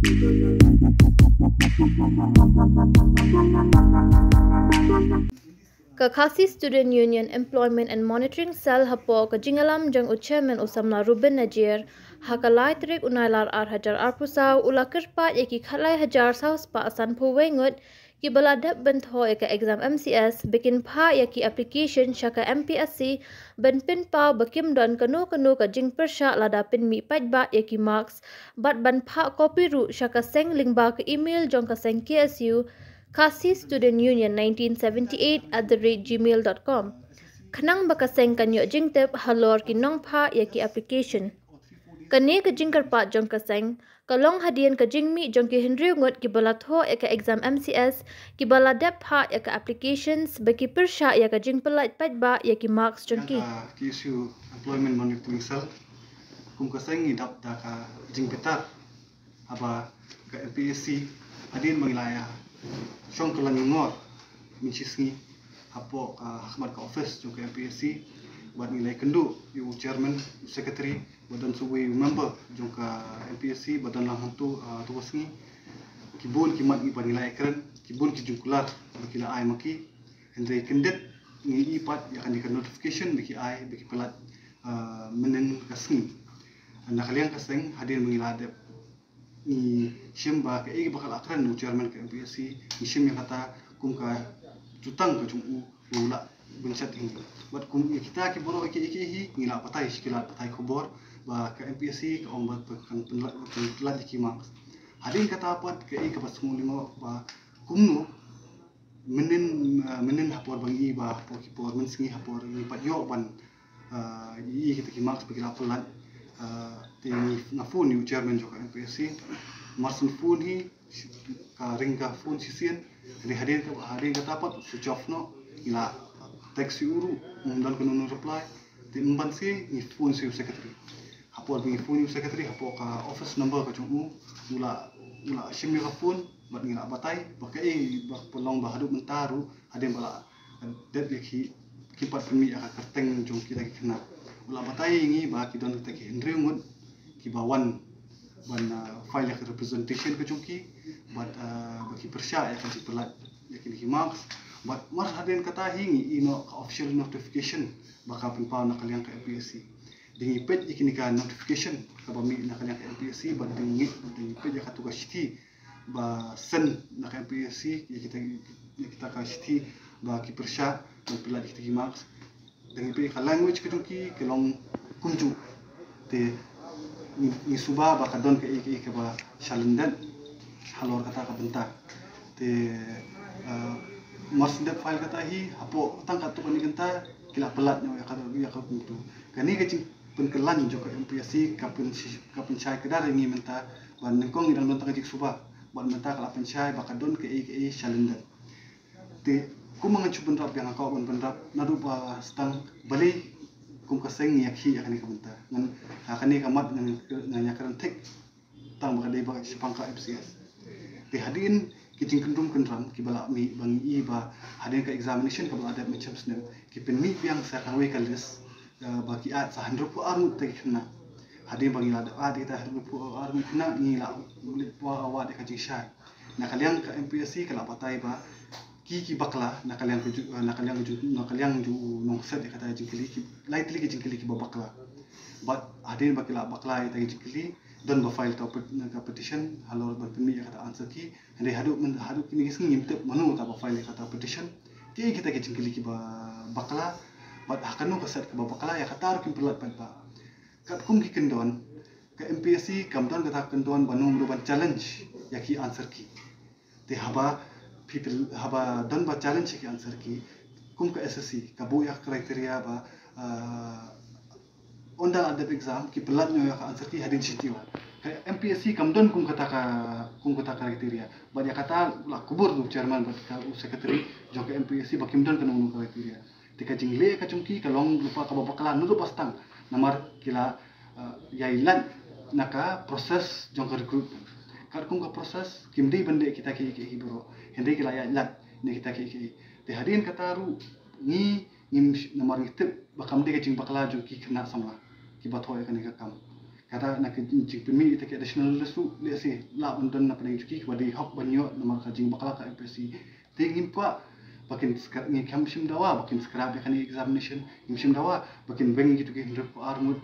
Ka Khasi Student Union Employment and Monitoring Cell hapo ka jingalam jang chairman usamna Ruben Najir hakalai trik unailar hajar arpusau ulakirpa eki khalai hajar saus pa asan puwengut ki baladap bentho eka exam MCS bikin pha yaki application shaka MPSC ben pin pau bakim don kanu ka jing persha lada pin mi pajba yaki marks bat ban pha copy ru shaka seng lingba ka email jong ka seng KSU Khasi Student Union 1978@gmail.com. Khanang baka seng kanyo jingtep halor ki nongpha yaki application. Kane ka jingkar pa jong ka seng kalong hadian ka jingmi jong ki henry ngot ki balatho eka exam MCS ki baladep pha yaka applications baki persha yaka jingpelat patba yaki marks jong ki. KSU Employment Monitoring Cell kum ka seng idap da ka jingpetar aba ka MPSC hadian mangilaya Syong kelang ngor mincisngi hapo khidmat ka office jong ka MPSC buat nilai kendu yu chairman yu secretary badan suwi member jong ka MPSC badan lang hantu tuwasngi kibun kimat ni nilai keren kibun ki jungkular bikila ai maki hendai kendet ngi ipat ya kan dikan notification biki ai biki pelat menen kasngi anda kalian kaseng hadir mengiladep ni shimba ke bakal akran nu chairman ke MPSC ni shim yang kata kum ka jutang ka jumu ula bencet ini buat kum kita ki boro iki ngila patai skila patai kubor ba ke MPSC ke ombat kan pelat iki marks hadin kata apa ke ka pasung lima ba kumnu menen hapor bangi ba hapor mensingi hapor ni pat yo ban i kita ki marks bagi pelat tingi ngafun ni chairman joka MPSC marsun fun hi ka ringka fun sisian jadi hadir kata apa switch off no ila text uru mundan kunun reply timban si ni fun si secretary hapo bi fun secretary hapo ka office number ka jumu ula shimi ka fun bat ngila batai pakai bak pelong bahadu mentaru hadir bala det ki kipat pemi aka kerteng jong kita kena ula batai ngi ba ki don kita ki hendri ngut ki bawan ban file ya representation ke jongki bat bagi persya ya kan pelat ya kini marks bat mar haden kata hingi ino official notification baka penpau nak kalian ke MPSC dingi pet ikini ka notification ka bami nak kalian ke MPSC bat dingi pet ya ka tugas city ba sen nak MPSC ya kita ka city ba ki persya dan pelat kita marks dingi pet ka language ke jongki kelong kunju te ni suba ba kadon ke ke ba shalendan halor kata ka bentar te mas dep file kata hi hapo tang ka tu ni kenta kila pelat nyo ya ka pintu kani ke cing penkelan jo ka MPSC kapun chai kedar ngi menta ban nengkong idang don tang suba ban menta kala penchai ba kadon ke shalendan te ku mangacu benrap yang kau benrap nadu ba stang bali kum kaseng yakhi akan ka bentar ngan akan kamat ngan nyakaran tek tang ba dei ba sipangka MCS te hadin kicing kendrum kendram ki bala mi bang i ba hadin ka examination ka bala ada macam snem ki pen mi biang sa kawe kalis ba ki at sa 100 armu te kena hadin bang ila ada kita 100 armu kena ni la wa wa de ka jisha na kalian ka MPSC kala patai ba ki bakla na kalian ju nong set kata jingkili ki lightly ki jingkili ki bakla but hadin bakla bakla ita jingkili don ba file ka petition halor ba pemi kata answer ki hande hadu kini sing ngimte manu ta ba file kata petition ki kita ki jingkili ki bakla but hakanu ka set ka bakla ya kata kin pelat pa kat kum ki kendon ka MPSC kamdon kata kendon banung ruban challenge ya ki answer ki te haba people haba don ba challenge ki answer ki kum ka SSC ka bu ya kriteria ba ondal ada exam ki pelat nyo ya ka answer ki hadin sitio ka MPSC kam don kum kata kriteria ba ya kata la kubur du chairman ba ka secretary jo ka MPSC ba kim don ka nung kriteria tika jingle ka chungki ka long lupa ka babakla nu pastang namar kila yailan naka proses jong ka recruitment kar kum ka proses kimdi bende kita ki bro hindi kila ya lat ni kita ki te hadin kataru ni namar ngitip bakam de kicing bakla jo ki kena sama ki bathoy kan ka kam kata nak jing pemi ita ke additional lesu le si la undon na paling juki wadi hok banyo nama ka jing bakala ka MPSC tingin kwa bakin ngi kamshim dawa bakin skrab kan examination imshim dawa bakin beng gitu ke hendrep ko armud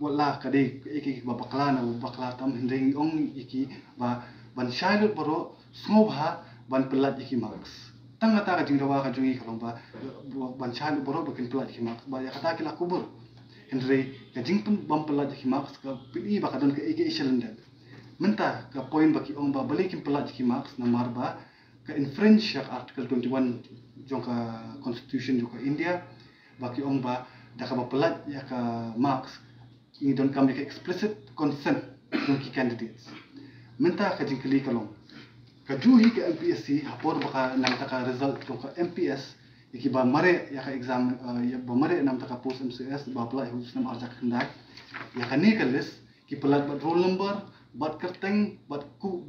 wala kade eki bakala na bakala tam hendring ong iki ba ban shailot boro smobha ban pelat iki marks tanga ta ka jing dawa ka jungi kalong ba ban shailot boro bakin pelat iki marks ba ya kata kila kubur hendre ka jing pun bam pelat iki marks ka pini ba kadon ka eki iselenda menta ka point baki ong ba balikin pelat iki marks na marba ka infringe article 21 jongka constitution jongka India baki ong ba da ka pelat ya ka marks ini don't come like explicit consent jongki candidates menta ka jingkeli kalong ka juhi ka MPSC hapor baka nang taka result jongka MPS iki ba mare ya ka exam ya ba mare nam taka post MCS ba pelat khusus nam arjak hendak ya ka ni ka list ki pelat ba roll number bat kerteng bat ku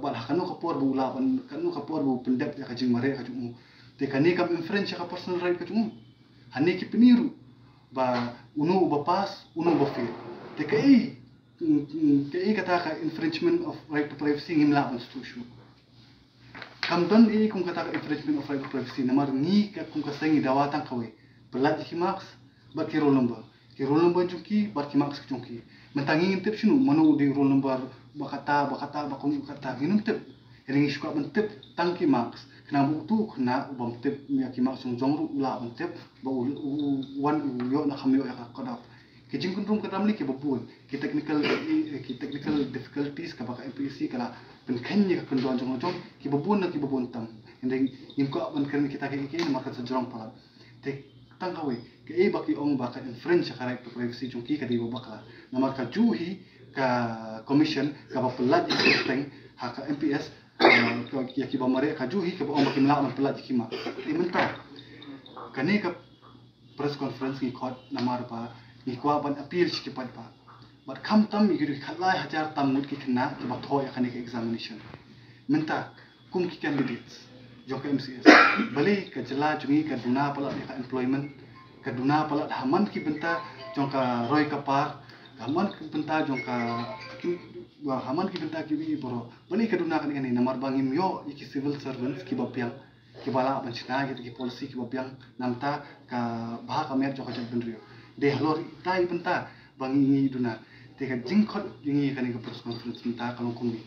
bat hakanu kapor bu laban kanu kapor bu pendep ya kajing mare ka jumu te kani kam infringe ka personal right ka jumu hani ki peniru ba unu ba pas unu ba fail te kai kata ka infringement of right to privacy ngimla constitution kam don kum kata ka infringement of right to privacy namar ni ka kum ka sengi dawatan kawe pelat ki marks ba ki roll number jungki bat ki marks jungki mentangin tip sinu manu di roll number bakata bakung kata ginum tip ring suka bentip tangki marks kena butu kena ubam tip mi ki marks jongru ula bentip ba wan yo na khamyo ya kada kijing kun rum kadam li ki babun ki technical difficulties ka baka MPSC kala penkenye ka kundon jong ki babun tam indeng imko ban keren kita ki marka sajrong pala te tangkawe ke baki ong baka infringe ka right to privacy jungki ka di bakla namar ka juhi ka commission ka bapelat ikuteng haka MPS ya ki bamare ka juhi ka ong baki mla pelat kima imenta kane ka press conference ki court namar pa ni kwa ban appeal ki pa but kam tam mi giri khalai hajar tam mut ki khna ki ba tho ya kane ka examination menta kum ki candidates jok MCS bali ka jela jungi ka duna pala ka employment ka duna pala haman ki benta jongka roy kapar haman ki benta jongka haman ki benta ki bi boro bali ka duna kan ni namar bangim yo iki civil servants ki bapiang ki bala banchna ki policy ki bapiang namta ka bah ka mer jongka jang benrio de halor tai benta bangi duna te ka jingkhot jungi kan ka press conference benta kalong kumi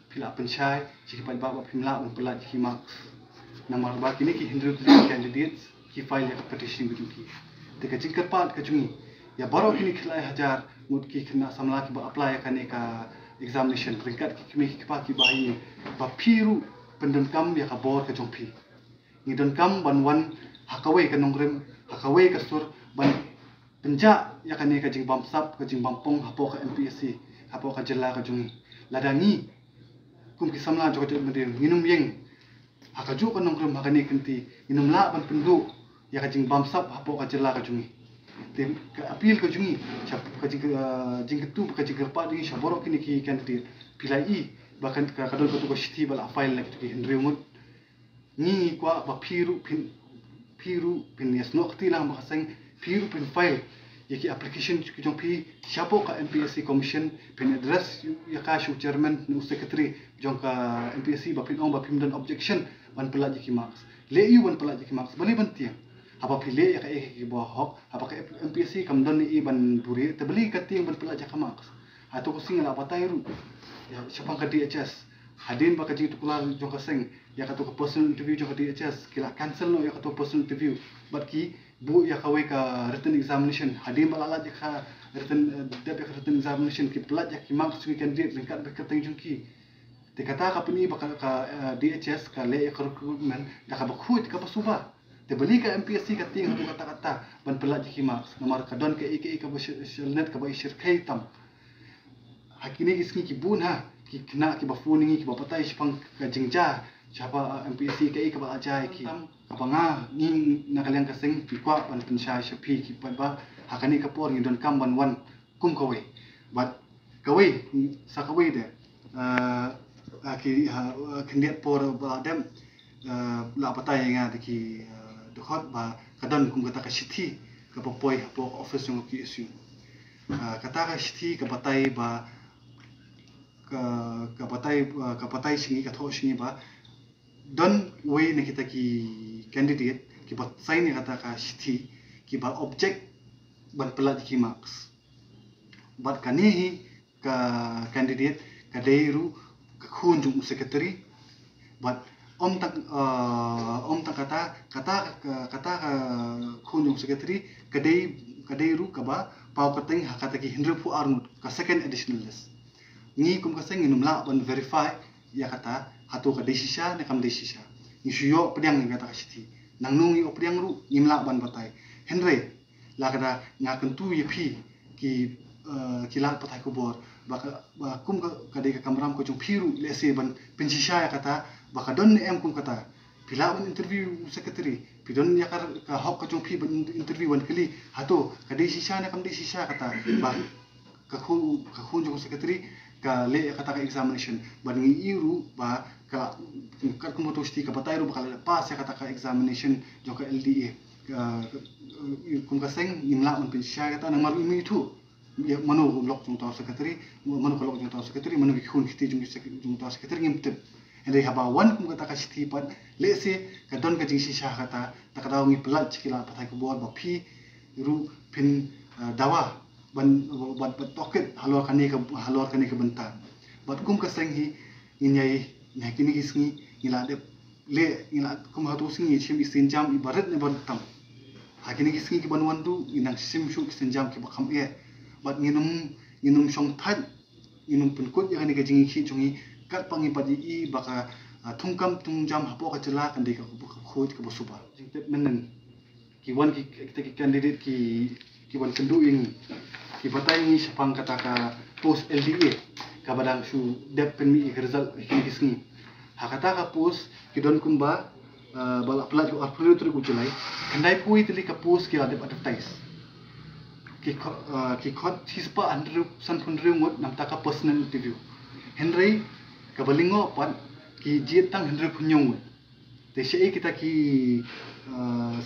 pila penchai jiki pai baba pimla un pelat jiki marks namar ba kini ki hindru candidates ki file ya petition gujuki te ka jingkar pat ka jungi ya baro kini khlai hajar mut ki khna samla ki ba apply ka ne ka examination ringkat ki kimi ki pa ki bahi ba piru pendon kam ya ka bor ka jongpi ni don kam ban wan hakawe ka nongrem hakawe ka sur ban penja ya ka ne ka jing bam sap ka jing bampong hapo ka MPSC hapo ka jela ka jungi ladangi kum ki samla jok jok mede minum yeng hakaju kan nongkrem hakani kenti minum la ban pendu ya ka jing bamsap hapo ka jela ka jungi te ka appeal ka jungi chap ka jing ketu ka jing kerpa dingi shaboro kini ki candidate pilai bahkan ka kadol ka tu ka shiti bal file la ki hendre mut ni kwa ba piru pin yes nokti lang bahasang piru pin file yaki application ki jong pi siapo ka MPSC commission pin address ya ka shu chairman nu secretary jong ka MPSC ba pin ong ba pin dan objection ban pelat ki marks le yu ban pelat ki marks bali ban tiang apa pile ya ka ki bo hok apa ka MPSC kam don ni ban duri te bali ka tiang ban pelat ka marks atau ko singa apa tairu ya siapa ka DHS hadin ba ka jing tukula jong ka seng ya ka to personal interview jong ka DHS kila cancel no ya ka to personal interview but ki bu ya kawe ka written examination hadim balala je ka written written examination ki pelat ya ki marks ki candidate lengkap berkata jungki te kata ka pini ba ka DHS ka le ka recruitment da ka bakhut ka pasuba te bali ka MPSC ka ting ka kata ban pelat je ki marks nomor ka don ka ek ka net ka ba shirkai tam hakini isni ki bun ha ki kena ki ba phone ni ki ba patai sipang ka jingja siapa MPSC ka ba ajai ki kapanga ni nakaliang kaseng pikwa ban pensai shapi ki ba hakani kapor ni don kam ban wan kum kawe but kawe sa kawe de ki kendiat por ba dem la patai nga de ki dokhot ba kadon kum kata ka shiti ka popoi po office yung ki issue kata ka shti ka batai ba ka batai singi ka tho singi ba don way ne kita ki candidate ki batai ne kata ka shti ki ba object ban pelat ki marks bat kanihi ka candidate ka deiru ka kunjung secretary but om tak kata kunjung secretary kadai ru kaba pau kateng hakata ki hindra pu armut ka second additional list ni kum ka seng inum la ban verify ya kata hatu ka desisha ne kam desisha ni suyo pedang ni kata kasiti nang nungi o pedang ru nimla ban batai hendre la kada ngaken tu yepi ki la patai ko bor ba kum ka de ka kamram ko jung phiru lese ban pinsisha ya kata baka don em kum kata pila ban interview secretary pidon ya ka hok ka jung phi ban interview ban kali hato ka de sisha ne kam de sisha kata ba ka khu jung secretary ka le kata ka examination ban ngi iru ba ka kum to sti ka patai ru ba ka pass ya kata ka examination jo ka LDA kum ka seng nimla ban pinsisha kata nang maru imi tu ya manu lok jung taw secretary manu lok jung taw secretary manu khun khiti jung taw secretary ngimtep ende haba wan kum kata ka shti pan le se ka don ka jing sisha kata ta daw ngi pelat chikila patai ko bor ba phi ru pin dawa ban toket halor kane ka bentar bat kum ka seng hi inyai kini gisngi ila de le ila kum hatu singi chim isin jam ibarat ne bantam hakini gisngi ki banwan du inang sim shu isin jam ki bakam e bat nginum song than nginum penkut ya kani ka jingi khi chungi kat pangi padi i baka thungkam tungjam hapo ka chela kan de ka khoj ka bosuba jingtep menen ki wan ki candidate ki wan kendu ing ki batai ni sapang kata ka post LDA ka badang shu dep pen mi result ki gisngi hakata ka post ki don kumba bala plat ko arpulu tu ku chelai kandai pui tili ka post ki adep advertise ki khot hispa andru san phunru ngot nam ta ka personal interview henry kabalingo pan ki jietang hendre punyong te sei kita ki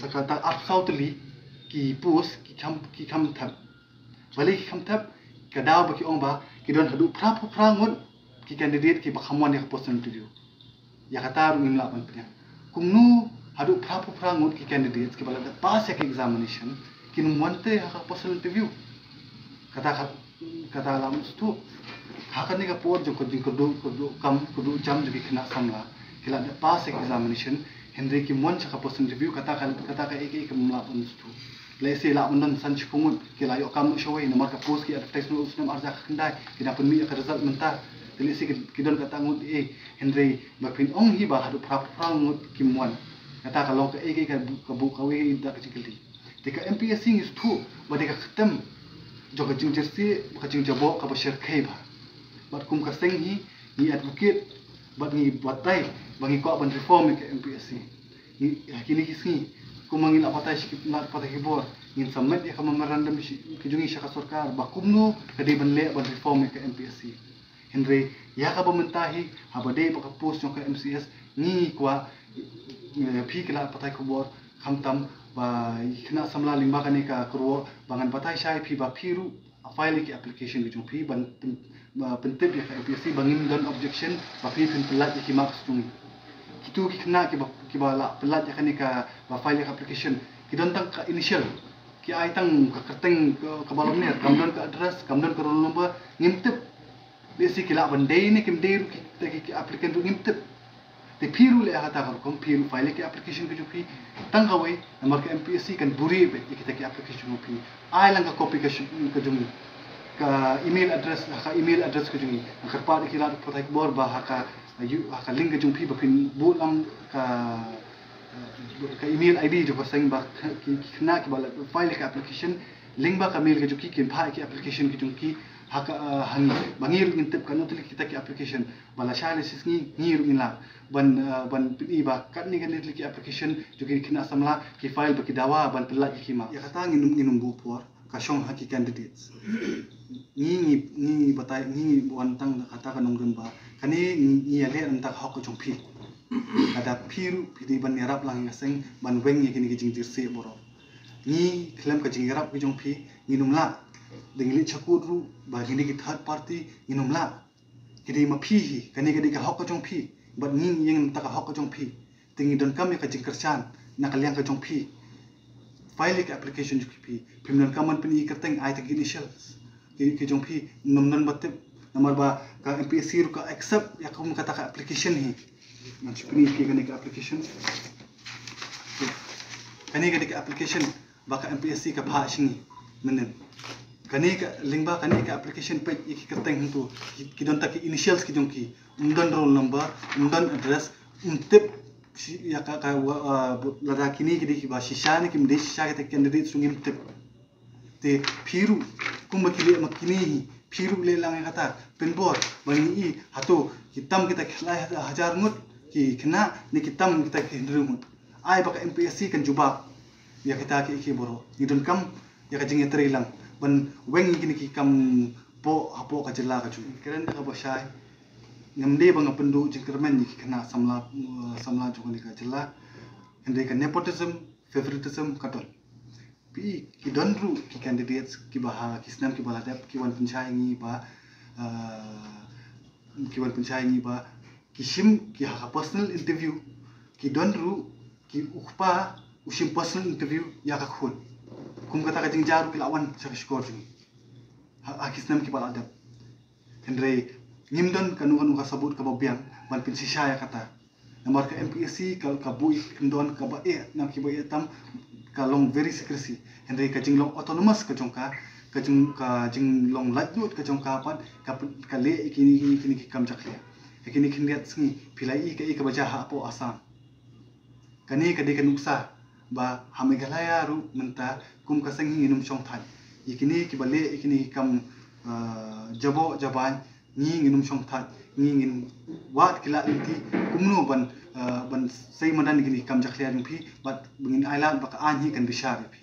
sakata absolutely ki pus ki kam thap bali ki kam thap kadaw ba ki ong ba ki don hadu prangot ki candidate ki bakhamwan ya personal interview ya kata ru ngimla pan pnya kumnu hadu prangot ki candidate ki bala pass ya ki examination ki numwante ha personal interview kata lam stu hakani ka por jo kudu jam jo ki khna samla kila de pass examination henry ki mon cha ka personal interview kata ka ek mla pun stu le se la mon san chpungun kila yo kam showai na marka post ki advertisement usnam arja khandai kina pun mi ka result menta le se ki don kata ngut henry ba pin ong hi ba hadu prang ki mon kata ka lo ka ek ka bu ka we da ka chikili tika MPSC is tu ba de ka khatam jo ka jing jersi ka jing jabo ka ba share khai ba bat kum ka seng hi ni advocate bat ni batai bangi ko ban reform ke MPSC ni kini kisni kum mangin apatai sikit na patai bor ngin samet ya ka memorandum ki jungi syaka sarkar ba kumnu ka de ban le ban reform ke MPSC henry ya ka bamentahi habade ba ka post ka MCS ni kwa phi kala patai ko bor khamtam ba khna samla lingba ka ni ka kro bangan batai shai phi ba phiru file ki application ki jung phi ban pentep ya MPSC bangin don objection ba phi pin pelat ki marks tung kitu ki khna ki ba la pelat ya kani ka ba file application ki don tang ka initial ki ai tang ka kerteng ka balom ni kamdon ka address kamdon ka roll number ngimtep desi ki la bandai ni kim dei ki applicant ngimtep te phiru le hata ka kom phiru file ki application ki jupi tang ka wai namar ka MPSC kan buri be ki ta ki application jupi ai lang ka copy ka jung ka email address ka jungi ka pa ki la patai bor ba ka link ka jung phi ba pin bu lam ka email ID jo ka seng ba ki khna ki ba file ka application link ba ka mail ka juki ki pha ki application ki jung ki hangi bangir ngintep kan utli kita ki application bala shale sisngi ngir inla ban pi ba kan ni kan ki application juki khna samla ki file ba ki dawa ban pela ki ma ya kata nginum bu por ka shong ha ki candidates ni batai ni wantang kata kan nongdem ba kani ni ale antak hok jong phi kada phiru phi ban yarap lang ngaseng ban weng ni kini ki jing dirse boro ni klem ka jing yarap ki jong phi nginum la dengan cakur ru bagi ni third party inum la kini ma phi hi kani kadi ka hok ka jong phi but ning yang ta ka hok ka jong phi tingi don kam ya ka jing kersan na kaliang ka jong phi file ka application ju phi pimnan kaman pini kerteng ai ta initials ki jong phi nomnon batte nomor ba ka MPSC ru ka accept ya kum kata ka application hi nang pini ki kani ka application kani kadi ka application ba ka MPSC ka bha singi menen kani ka lingba kani ka application page iki kerteng tu ki don ta ki initials ki jong ki undan roll number undan address untip ya ka lada kini ki ba shisha ni kim de shisha ke candidate sungim tip te phiru kum makili makini phiru le lang kata penbor bani i hato kitam kita khlai hajar ngut ki kena ni kitam kita hindrung ai baka MPSC kan jubab ya kita ki boro ni don kam ya ka jing etre lang ban weng kini ki kam po apo ka jela ka chu keren ka bosai ngamde bang pendu jingkermen ni kena samla ju ni ka jela ende ka nepotism favoritism katol pi ki don ru ki candidates ki baha kisnam ki baladap ki wan punchai ni ba kishim ki ha personal interview ki don ru ki ukpa usim personal interview ya ka khun kum kata ka jing jaru ki lawan sa skor ni ha kisnam ki baladap endre nimdon kanu ka sabut ka babiang ban pin sisha ya kata nomor ka MPSC ka bui ndon ka ba na ki ba tam ka long very secrecy endre ka jing long autonomous ka jongka ka jing long latut ka jongka pan ka le ikini ki kam jakle ikini kindiat singi pilai ka baja ha po asam kani ka de ka nuksa ba hamegalaya ru menta kum ka sangi inum chong than ikini ki bale ikini kam jabo jaban ni nginum chong than ni ngin wat kila inti kumno ban sei madan gini kam jaklia jung phi bat bingin island baka an hi kan bishar phi